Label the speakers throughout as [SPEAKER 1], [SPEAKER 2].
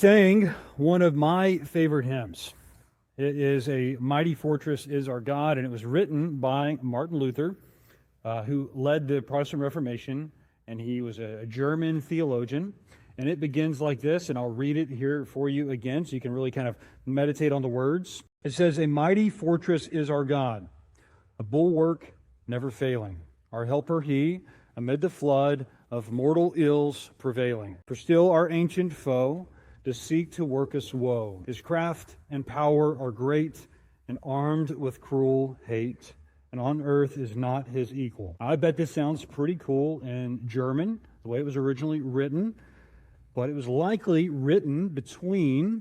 [SPEAKER 1] Sang one of my favorite hymns. It is "A Mighty Fortress Is Our God," and it was written by Martin Luther, who led the Protestant Reformation, and he was a German theologian. And it begins like this, and I'll read it here for you again so you can really kind of meditate on the words. It says, "A mighty fortress is our God, a bulwark never failing. Our helper he, amid the flood of mortal ills prevailing. For still our ancient foe does seek to work us woe. His craft and power are great, and armed with cruel hate, and on earth is not his equal." I bet this sounds pretty cool in German, the way it was originally written, but it was likely written between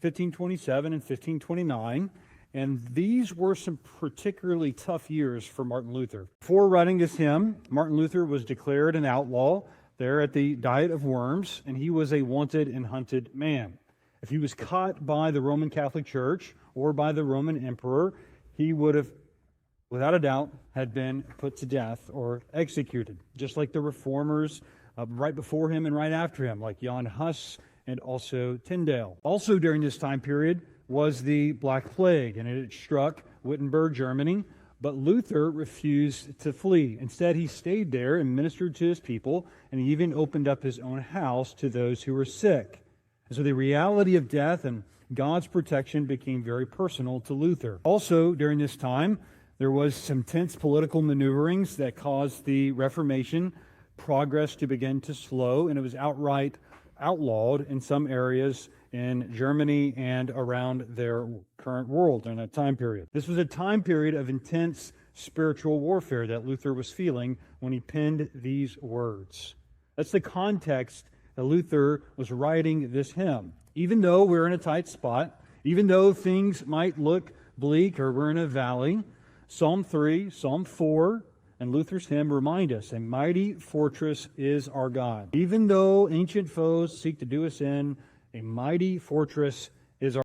[SPEAKER 1] 1527 and 1529, and these were some particularly tough years for Martin Luther. Before writing this hymn, Martin Luther was declared an outlaw there at the Diet of Worms, and he was a wanted and hunted man. If he was caught by the Roman Catholic Church or by the Roman Emperor, he would have, without a doubt, had been put to death or executed, just like the reformers right before him and right after him, like Jan Hus and also Tyndale. Also during this time period was the Black Plague, and it struck Wittenberg, Germany, but Luther refused to flee. Instead, he stayed there and ministered to his people, and he even opened up his own house to those who were sick. And so the reality of death and God's protection became very personal to Luther. Also, during this time, there was some tense political maneuverings that caused the Reformation progress to begin to slow, and it was outright outlawed in some areas in Germany and around their current world during that time period. This was a time period of intense spiritual warfare that Luther was feeling when he penned these words. That's the context that Luther was writing this hymn. Even though we're in a tight spot, even though things might look bleak or we're in a valley, Psalm 3, Psalm 4, and Luther's hymn remind us, a mighty fortress is our God. Even though ancient foes seek to do us in, a mighty fortress is our